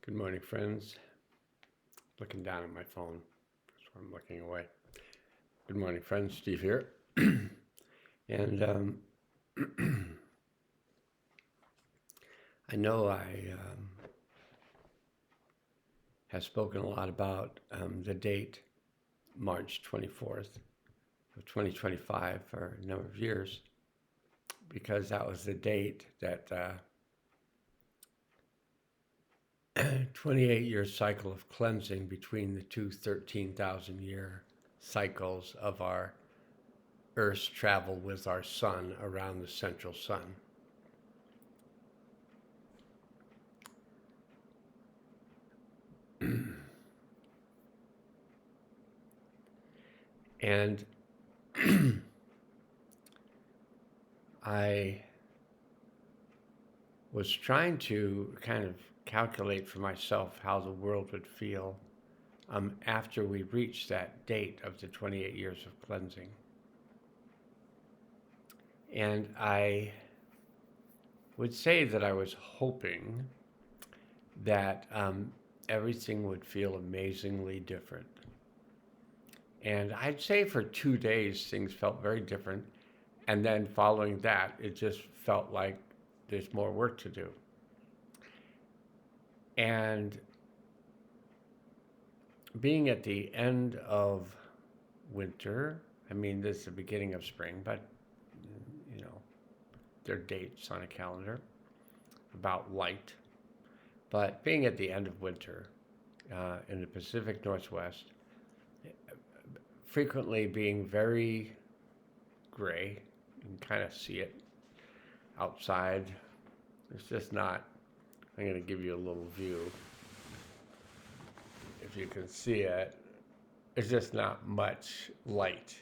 Good morning, friends. Looking down at my phone, so I'm looking away. Good morning, friends. Steve here. and I know I have spoken a lot about the date, March 24th of 2025, for a number of years, because that was the date that 28-year cycle of cleansing between the two 13,000-year cycles of our Earth's travel with our sun around the central sun. And I was trying to kind of calculate for myself how the world would feel after we reached that date of the 28 years of cleansing. And I would say that I was hoping that everything would feel amazingly different. And I'd say for 2 days, things felt very different. And then following that, it just felt like there's more work to do. And being at the end of winter, I mean, this is the beginning of spring, but, you know, there are dates on a calendar about light. But being at the end of winter in the Pacific Northwest, frequently being very gray, you can kind of see it outside. It's just not, I'm going to give you a little view. If you can see it, it's just not much light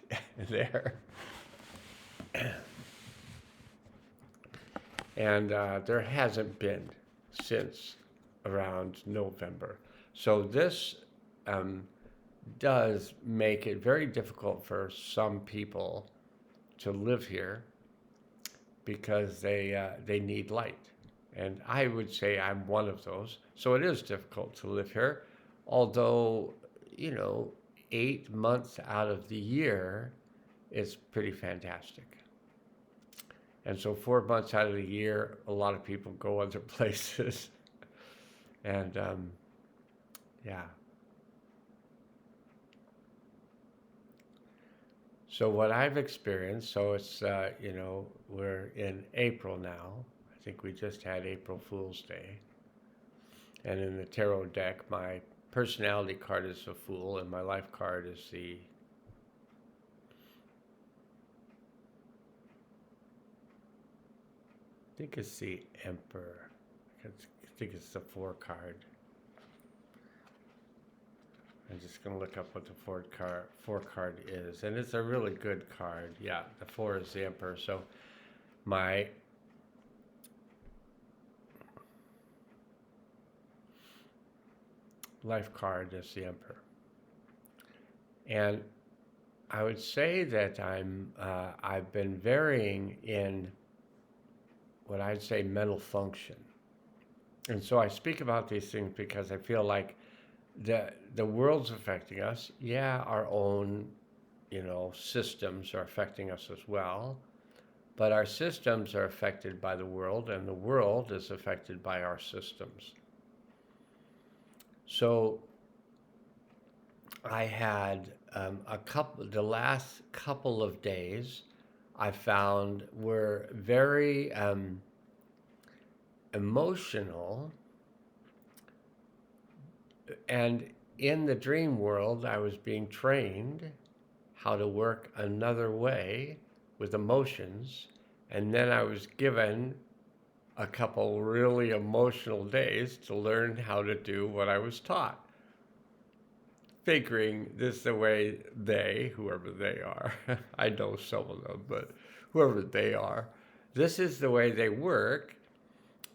there. And there hasn't been since around November. So this does make it very difficult for some people to live here because they need light. And I would say I'm one of those. So it is difficult to live here, although, 8 months out of the year is pretty fantastic. And so 4 months out of the year, a lot of people go other places. And yeah. So what I've experienced, so it's, we're in April now. I think we just had April Fool's Day. And in the tarot deck, my personality card is the Fool, and my life card is I think it's the Emperor. I think it's the 4 card. I'm just going to look up what the 4 card is. And it's a really good card. Yeah, the 4 is the Emperor. So my life card is the Emperor. And I would say that I've been varying in what I'd say mental function. And so I speak about these things because I feel like the world's affecting us. Yeah, our own, systems are affecting us as well. But our systems are affected by the world, and the world is affected by our systems. So I had the last couple of days I found were very emotional. And in the dream world, I was being trained how to work another way with emotions. And then I was given a couple really emotional days to learn how to do what I was taught. Figuring this is the way whoever they are, I know some of them, but whoever they are, this is the way they work,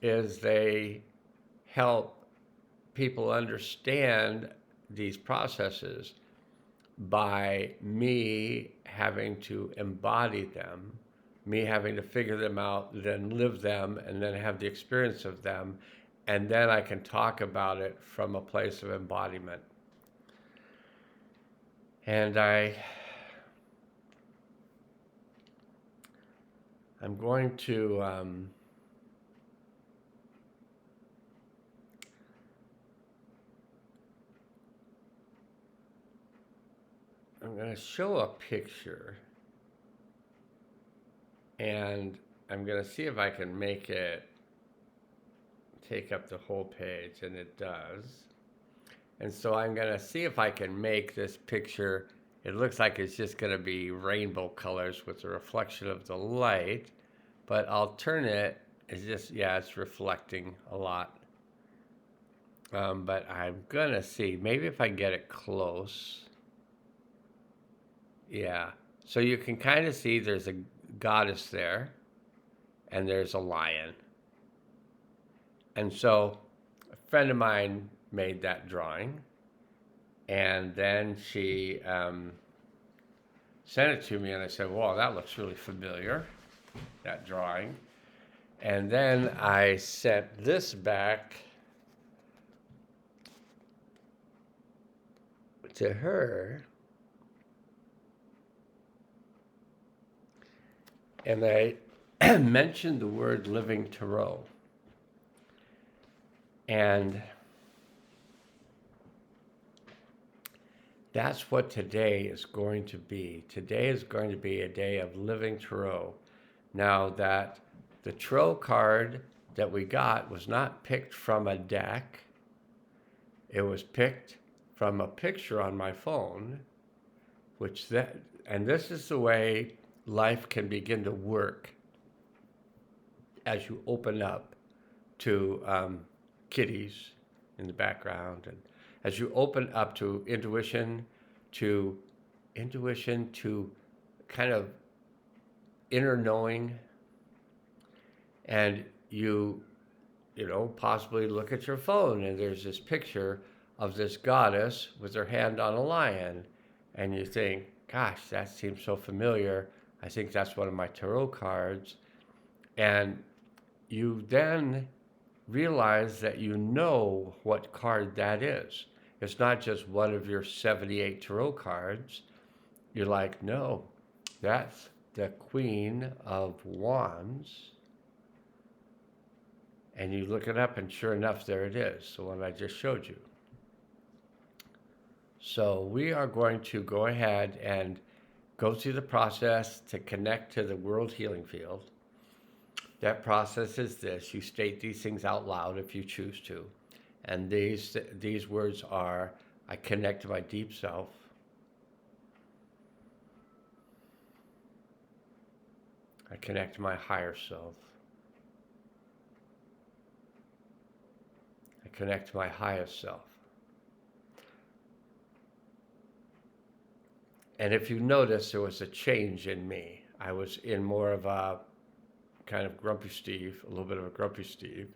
is they help people understand these processes by me having to embody them, me having to figure them out, then live them, and then have the experience of them, and then I can talk about it from a place of embodiment. And I'm going to show a picture, and I'm going to see if I can make it take up the whole page, and it does. And so I'm going to see if I can make this picture, it looks like it's just going to be rainbow colors with the reflection of the light, but I'll turn it, it's just, yeah, it's reflecting a lot. But I'm going to see, maybe if I get it close. Yeah. So you can kind of see there's a goddess there, and there's a lion. And so a friend of mine made that drawing, and then she sent it to me, and I said, "Wow, that looks really familiar, that drawing." And then I sent this back to her, and I mentioned the word living tarot. And that's what today is going to be. Today is going to be a day of living tarot. Now, that the tarot card that we got was not picked from a deck. It was picked from a picture on my phone, and this is the way life can begin to work as you open up to kitties in the background, and as you open up to intuition, to kind of inner knowing, and you possibly look at your phone and there's this picture of this goddess with her hand on a lion, and you think, gosh, that seems so familiar. I think that's one of my tarot cards. And you then realize that you know what card that is. It's not just one of your 78 tarot cards. You're like, no, that's the Queen of Wands. And you look it up, and sure enough, there it is, the one I just showed you. So we are going to go ahead and go through the process to connect to the world healing field. That process is this: you state these things out loud if you choose to. And these words are, I connect to my deep self. I connect to my higher self. I connect to my highest self. And if you notice, there was a change in me. I was in more of a kind of grumpy Steve, a little bit of a grumpy Steve.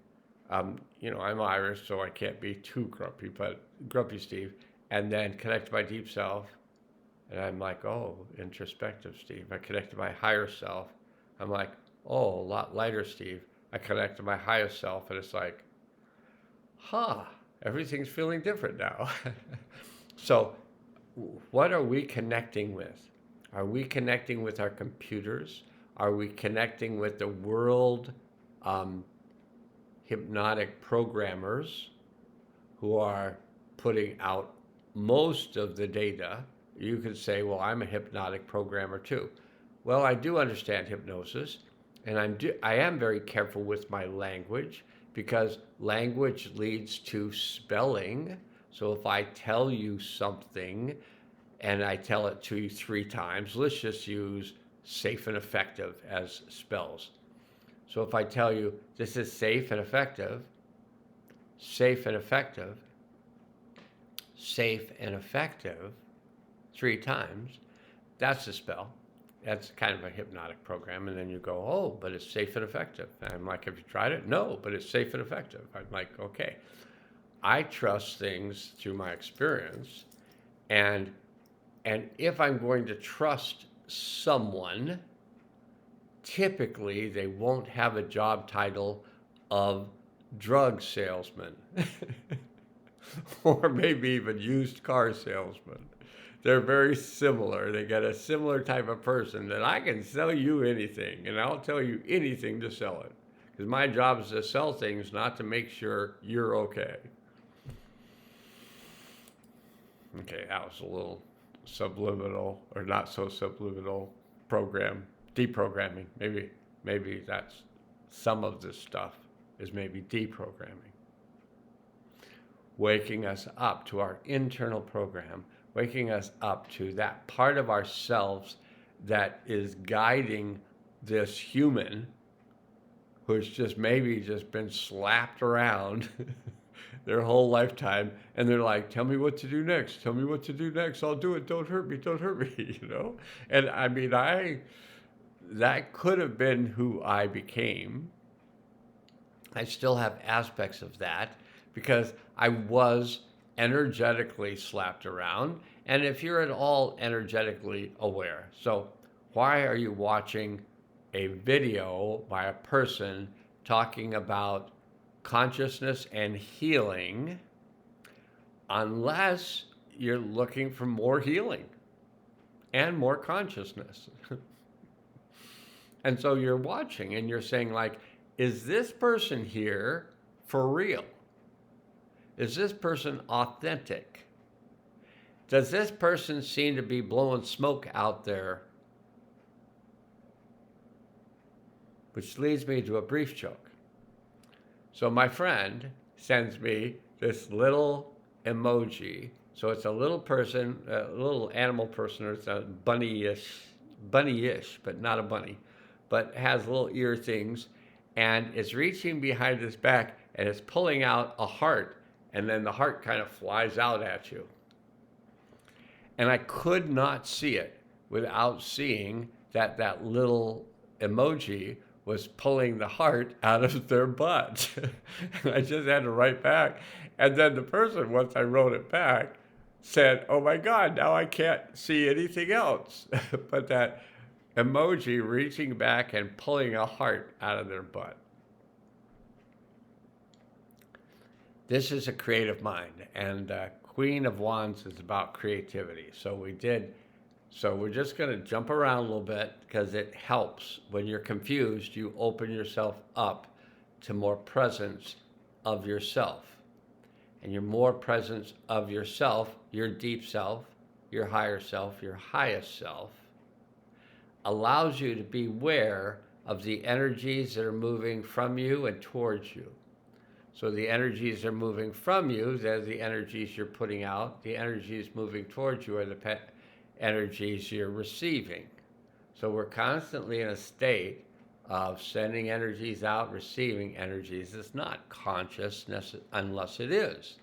I'm Irish, so I can't be too grumpy, but grumpy Steve. And then connect to my deep self, and I'm like, oh, introspective Steve. I connect to my higher self. I'm like, oh, a lot lighter Steve. I connect to my highest self, and it's like, everything's feeling different now. So what are we connecting with? Are we connecting with our computers? Are we connecting with the world hypnotic programmers who are putting out most of the data? You could say, well, I'm a hypnotic programmer too. Well, I do understand hypnosis, and I am very careful with my language, because language leads to spelling. So if I tell you something and I tell it to you 3 times, let's just use safe and effective as spells. So if I tell you this is safe and effective, safe and effective, safe and effective 3 times, that's a spell. That's kind of a hypnotic program. And then you go, oh, but it's safe and effective. And I'm like, have you tried it? No, but it's safe and effective. I'm like, okay. I trust things through my experience. And if I'm going to trust someone, typically they won't have a job title of drug salesman, or maybe even used car salesman. They're very similar. They got a similar type of person that I can sell you anything, and I'll tell you anything to sell it. Because my job is to sell things, not to make sure you're okay. Okay, that was a little subliminal, or not so subliminal deprogramming. Maybe that's some of this stuff is maybe deprogramming. Waking us up to our internal program, waking us up to that part of ourselves that is guiding this human who's just maybe just been slapped around their whole lifetime, and they're like, tell me what to do next, tell me what to do next, I'll do it, don't hurt me, you know? And I mean, that could have been who I became. I still have aspects of that because I was energetically slapped around. And if you're at all energetically aware, so why are you watching a video by a person talking about consciousness and healing unless you're looking for more healing and more consciousness? And so you're watching and you're saying, like, is this person here for real? Is this person authentic? Does this person seem to be blowing smoke out there? Which leads me to a brief joke. So my friend sends me this little emoji. So it's a little person, a little animal person, or it's a bunny-ish, but not a bunny, but has little ear things, and it's reaching behind his back, and it's pulling out a heart, and then the heart kind of flies out at you. And I could not see it without seeing that that little emoji was pulling the heart out of their butt. I just had to write back. And then the person, once I wrote it back, said, oh my God, now I can't see anything else but that emoji reaching back and pulling a heart out of their butt. This is a creative mind, and Queen of Wands is about creativity. So we're just going to jump around a little bit because it helps. When you're confused, you open yourself up to more presence of yourself. And your more presence of yourself, your deep self, your higher self, your highest self, allows you to be aware of the energies that are moving from you and towards you. So the energies are moving from you, they're the energies you're putting out. The energies moving towards you are the energies you're receiving. So we're constantly in a state of sending energies out, receiving energies. It's not consciousness unless it is.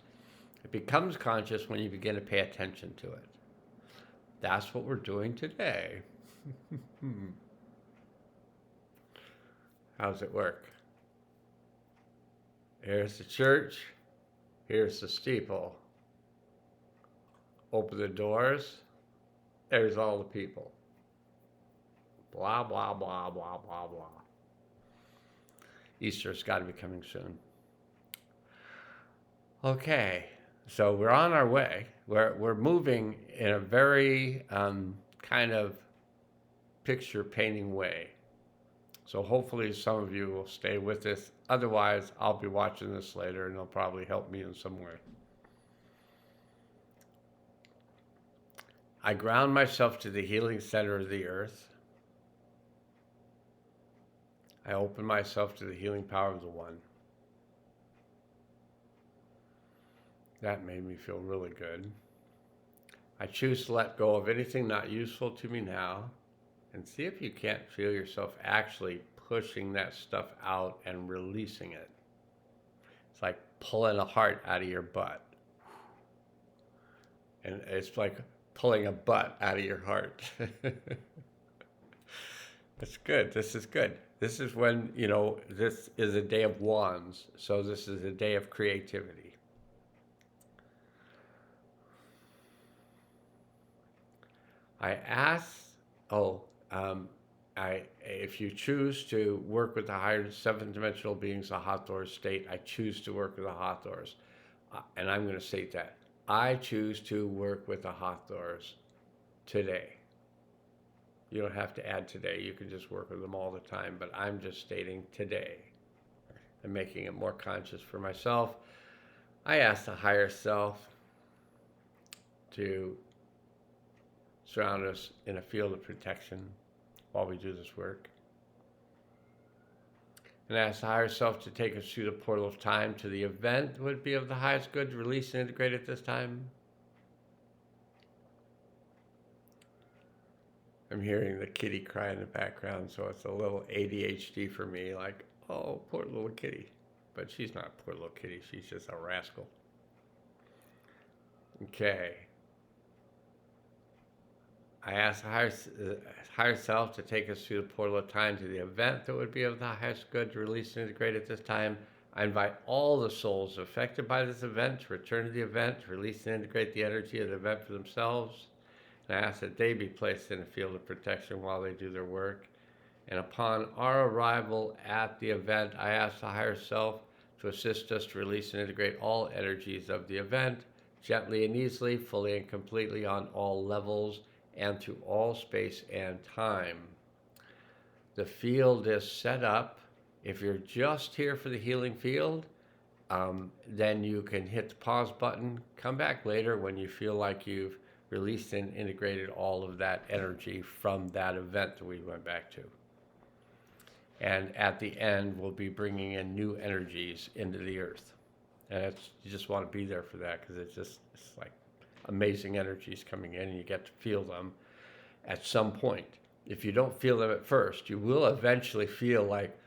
It becomes conscious when you begin to pay attention to it. That's what we're doing today. How does it work? Here's the church. Here's the steeple. Open the doors. There's all the people. Blah, blah, blah, blah, blah, blah. Easter's got to be coming soon. Okay, so we're on our way. We're moving in a very kind of picture painting way. So hopefully some of you will stay with us. Otherwise, I'll be watching this later and it'll probably help me in some way. I ground myself to the healing center of the earth. I open myself to the healing power of the One. That made me feel really good. I choose to let go of anything not useful to me now, and see if you can't feel yourself actually pushing that stuff out and releasing it. It's like pulling a heart out of your butt. And it's like pulling a butt out of your heart. That's good. This is good. This is when, this is a day of wands. So this is a day of creativity. I asked, If you choose to work with the higher seventh dimensional beings, the Hathor state, I choose to work with the Hathors. And I'm going to state that. I choose to work with the Hathors today. You don't have to add today. You can just work with them all the time. But I'm just stating today. I'm making it more conscious for myself. I ask the higher self to surround us in a field of protection while we do this work. And ask the higher self to take us through the portal of time to the event that would be of the highest good, release and integrate at this time. I'm hearing the kitty cry in the background, so it's a little ADHD for me, like, oh, poor little kitty. But she's not a poor little kitty, she's just a rascal. Okay. I ask the higher self to take us through the portal of time to the event that would be of the highest good to release and integrate at this time. I invite all the souls affected by this event to return to the event, to release and integrate the energy of the event for themselves. And I ask that they be placed in a field of protection while they do their work. And upon our arrival at the event, I ask the higher self to assist us to release and integrate all energies of the event, gently and easily, fully and completely on all levels, and through all space and time. The field is set up. If you're just here for the healing field, then you can hit the pause button, come back later when you feel like you've released and integrated all of that energy from that event that we went back to. And at the end, we'll be bringing in new energies into the earth. And you just want to be there for that, because it's like amazing energies coming in, and you get to feel them at some point. If you don't feel them at first, you will eventually feel like,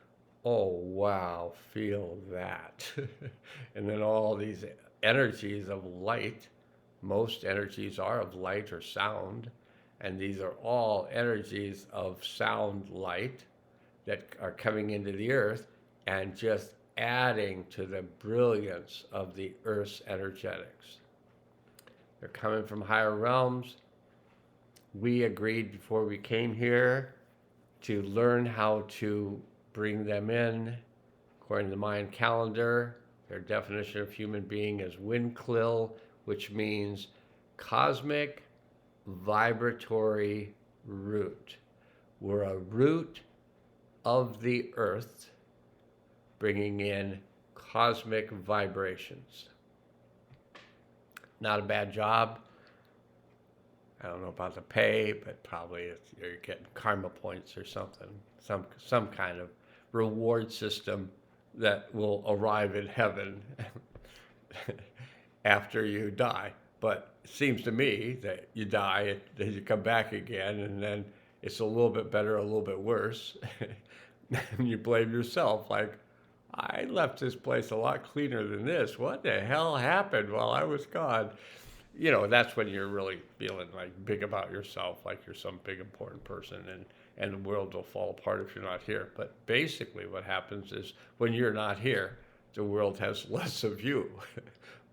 oh wow, feel that. And then all these energies of light, most energies are of light or sound, and these are all energies of sound light that are coming into the earth and just adding to the brilliance of the earth's energetics. They're coming from higher realms. We agreed before we came here to learn how to bring them in. According to the Mayan calendar, their definition of human being is Winklil, which means cosmic vibratory root. We're a root of the earth, bringing in cosmic vibrations. Not a bad job. I don't know about the pay, but probably you're getting karma points or something, some kind of reward system that will arrive in heaven after you die. But it seems to me that you die, then you come back again, and then it's a little bit better, a little bit worse. And you blame yourself, like, I left this place a lot cleaner than this. What the hell happened while I was gone? You know, that's when you're really feeling like big about yourself, like you're some big important person, and the world will fall apart if you're not here. But basically what happens is when you're not here, the world has less of you,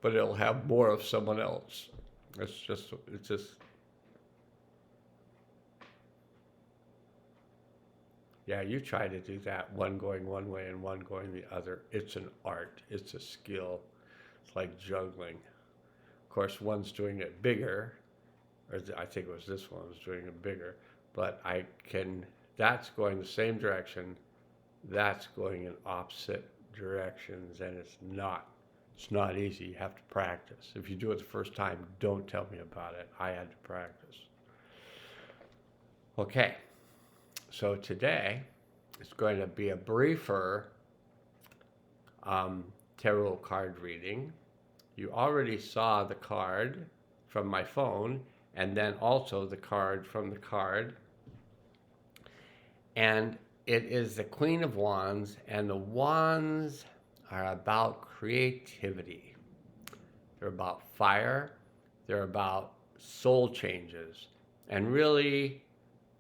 but it'll have more of someone else. It's just yeah, you try to do that, one going one way and one going the other. It's an art, it's a skill. It's like juggling. Of course, one's doing it bigger, or I think it was this one was doing it bigger, but that's going the same direction, that's going in opposite directions, and it's not easy. You have to practice. If you do it the first time, don't tell me about it. I had to practice. Okay. So today, it's going to be a briefer tarot card reading. You already saw the card from my phone, and then also the card from the card. And it is the Queen of Wands, and the wands are about creativity. They're about fire. They're about soul changes. And really,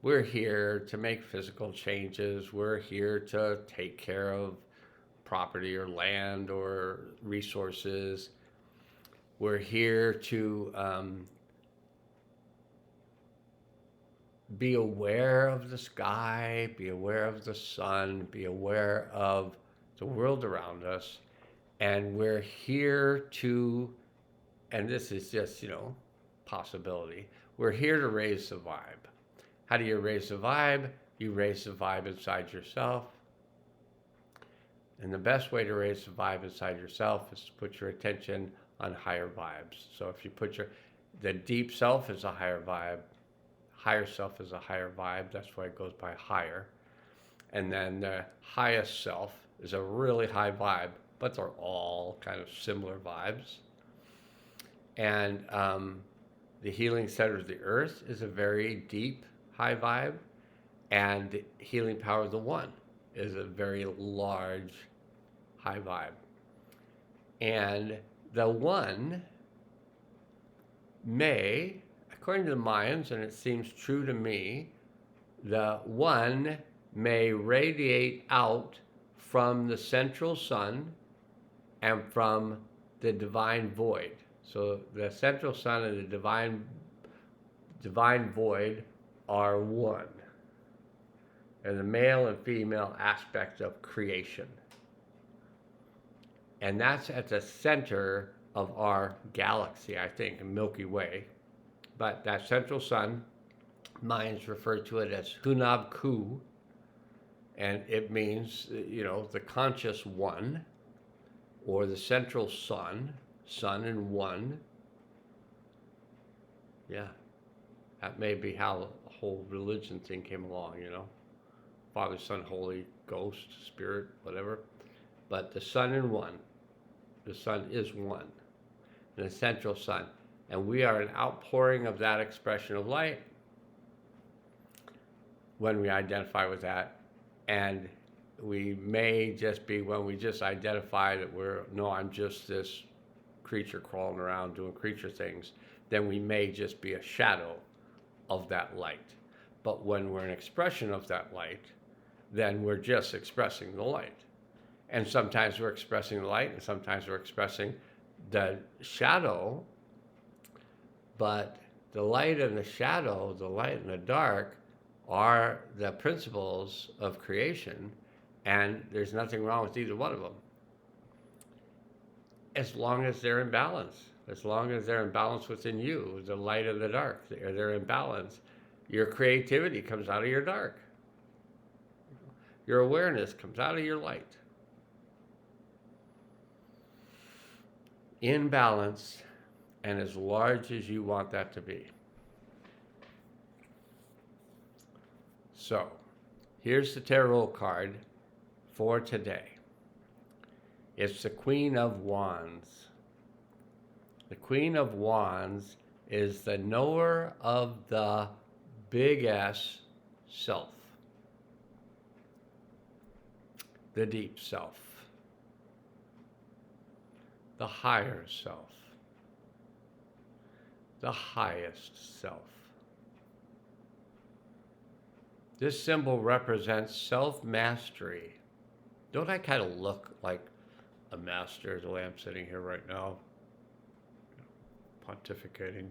we're here to make physical changes. We're here to take care of property or land or resources. We're here to be aware of the sky, be aware of the sun, be aware of the world around us. And we're here to, and this is just, possibility. We're here to raise the vibe. How do you raise the vibe? You raise the vibe inside yourself. And the best way to raise the vibe inside yourself is to put your attention on higher vibes. So if you put the deep self is a higher vibe, higher self is a higher vibe. That's why it goes by higher. And then the highest self is a really high vibe, but they're all kind of similar vibes. And the healing center of the earth is a very deep, high vibe. And the healing power of the one is a very large, high vibe. And the one may, according to the Mayans, and it seems true to me, the one may radiate out from the central sun and from the divine void. So the central sun and the divine void are one. And the male and female aspects of creation. And that's at the center of our galaxy, I think, Milky Way. But that central sun, Mayans refer to it as Hunab Ku, and it means, the conscious one, or the central sun, sun and one. Yeah, that may be how the whole religion thing came along, Father, Son, Holy Ghost, Spirit, whatever. But the sun and one. The sun is one. An essential sun. And we are an outpouring of that expression of light when we identify with that. And we may just be, when we just identify that I'm just this creature crawling around doing creature things, then we may just be a shadow of that light. But when we're an expression of that light, then we're just expressing the light. And sometimes we're expressing the light, and sometimes we're expressing the shadow. But the light and the shadow, the light and the dark, are the principles of creation, and there's nothing wrong with either one of them. As long as they're in balance. As long as they're in balance within you, the light and the dark, they're in balance. Your creativity comes out of your dark. Your awareness comes out of your light. In balance, and as large as you want that to be. So, here's the tarot card for today. It's the Queen of Wands. The Queen of Wands is the knower of the big S self. The deep self. The higher self. The highest self. This symbol represents self-mastery. Don't I kind of look like a master the way I'm sitting here right now, pontificating?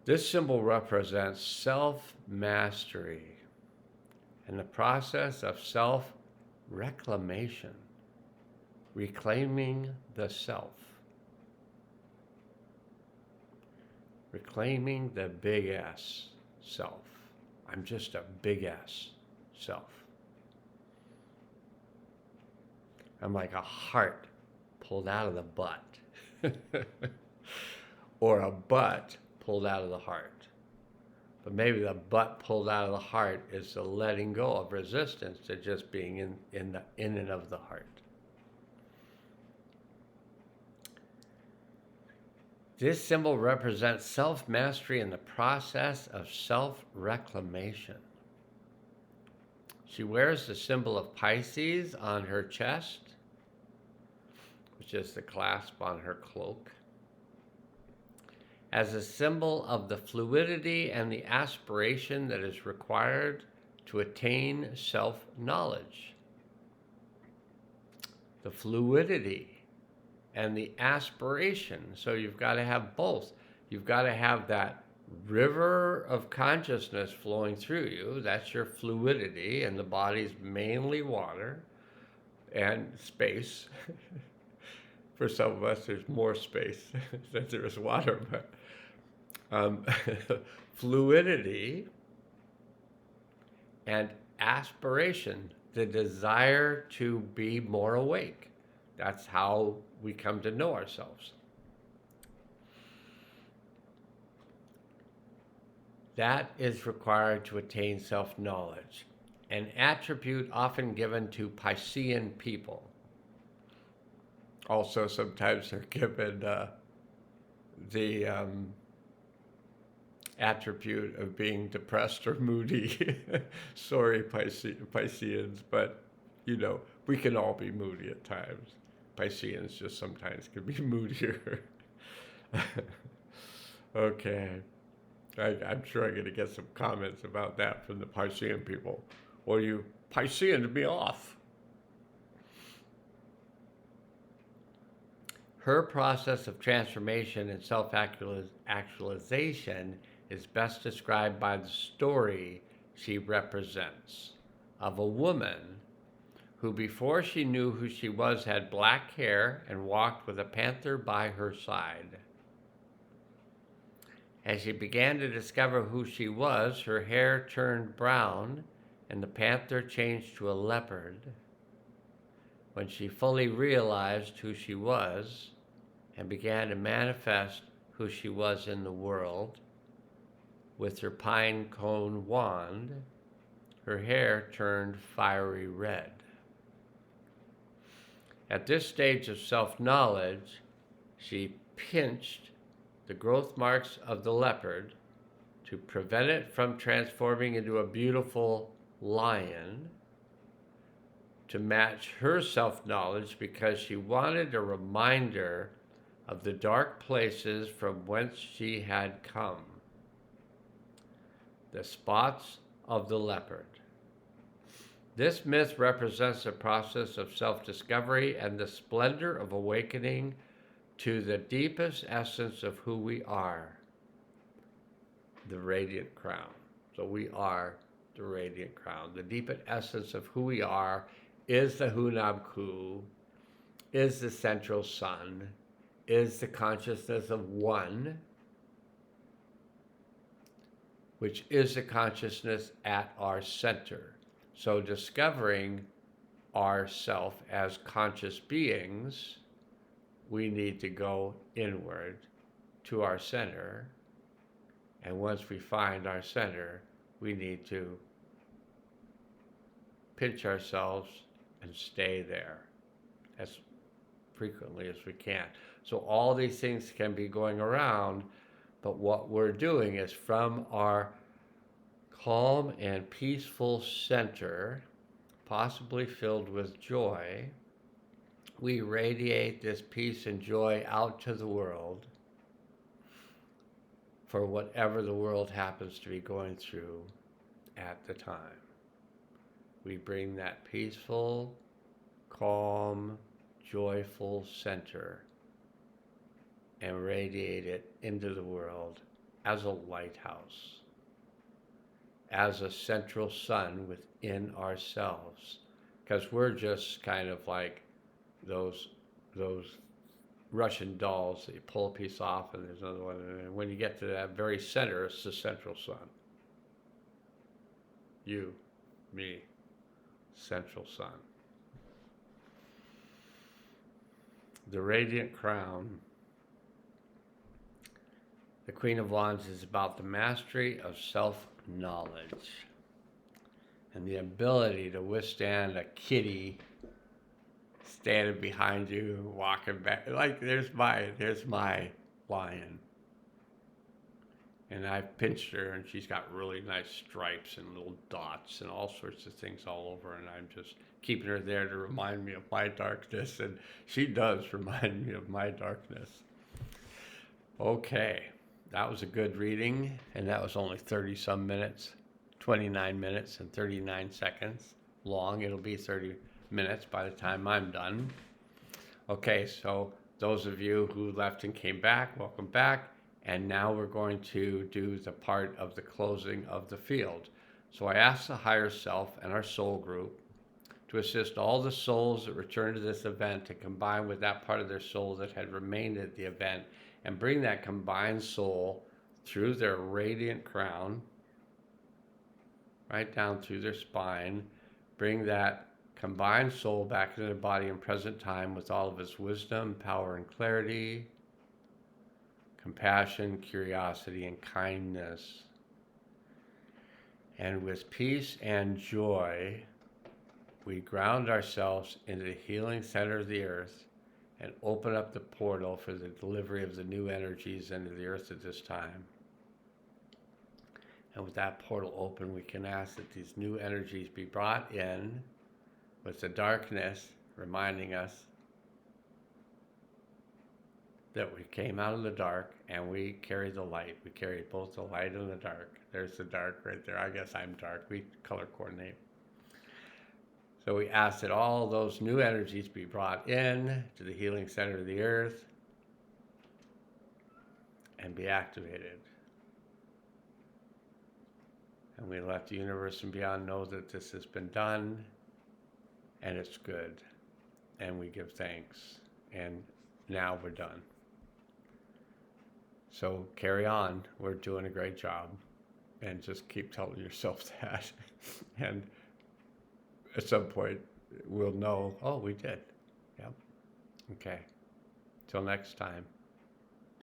This symbol represents self-mastery and the process of self-reclamation, reclaiming the self, reclaiming the big S self. I'm just a big S self. I'm like a heart pulled out of the butt, or a butt pulled out of the heart. But maybe the butt pulled out of the heart is the letting go of resistance to just being in and of the heart. This symbol represents self-mastery in the process of self-reclamation. She wears the symbol of Pisces on her chest, which is the clasp on her cloak, as a symbol of the fluidity and the aspiration that is required to attain self-knowledge. The fluidity and the aspiration. So you've got to have both. You've got to have that river of consciousness flowing through you. That's your fluidity, and the body's mainly water and space. For some of us, there's more space than there is water, but um, fluidity and aspiration, the desire to be more awake. That's how we come to know ourselves. That is required to attain self-knowledge, an attribute often given to Piscean people. Also, sometimes they're given the attribute of being depressed or moody. Sorry, Pisceans, but we can all be moody at times. Pisceans just sometimes can be moodier. Okay. I'm sure I'm going to get some comments about that from the Piscean people. Well, you Piscean me off. Her process of transformation and self-actualization is best described by the story she represents of a woman who, before she knew who she was, had black hair and walked with a panther by her side. As she began to discover who she was, her hair turned brown and the panther changed to a leopard. When she fully realized who she was and began to manifest who she was in the world, with her pine cone wand, her hair turned fiery red. At this stage of self-knowledge, she pinched the growth marks of the leopard to prevent it from transforming into a beautiful lion, to match her self-knowledge, because she wanted a reminder of the dark places from whence she had come. The spots of the leopard. This myth represents a process of self-discovery and the splendor of awakening to the deepest essence of who we are, the radiant crown. So we are the radiant crown. The deepest essence of who we are is the Hunab Ku, is the central sun, is the consciousness of one, which is the consciousness at our center. So discovering ourself as conscious beings, we need to go inward to our center. And once we find our center, we need to pinch ourselves and stay there as frequently as we can. So all these things can be going around, but what we're doing is from our calm and peaceful center, possibly filled with joy, we radiate this peace and joy out to the world for whatever the world happens to be going through at the time. We bring that peaceful, calm, joyful center and radiate it into the world as a lighthouse, as a central sun within ourselves, because we're just kind of like those Russian dolls that you pull a piece off and there's another one, and when you get to that very center, it's the central sun. You, me, central sun. The radiant crown. The Queen of Wands is about the mastery of self-knowledge and the ability to withstand a kitty standing behind you, walking back. Like, there's my lion. And I've pinched her, and she's got really nice stripes and little dots and all sorts of things all over, and I'm just keeping her there to remind me of my darkness, and she does remind me of my darkness. Okay, that was a good reading, and that was only 30-some minutes, 29 minutes and 39 seconds long. It'll be 30 minutes by the time I'm done. Okay, so those of you who left and came back, welcome back. And now we're going to do the part of the closing of the field. So I asked the higher self and our soul group to assist all the souls that return to this event to combine with that part of their soul that had remained at the event and bring that combined soul through their radiant crown, right down through their spine, bring that combined soul back into their body in present time with all of its wisdom, power, and clarity, compassion, curiosity, and kindness. And with peace and joy, we ground ourselves into the healing center of the earth and open up the portal for the delivery of the new energies into the earth at this time. And with that portal open, we can ask that these new energies be brought in with the darkness reminding us that we came out of the dark and we carry the light. We carry both the light and the dark. There's the dark right there. I guess I'm dark. We color coordinate. So we ask that all those new energies be brought in to the healing center of the earth and be activated. And we let the universe and beyond know that this has been done and it's good. And we give thanks. And now we're done. So carry on. We're doing a great job. And just keep telling yourself that. And at some point, we'll know, oh, we did. Yep. Okay. Till next time.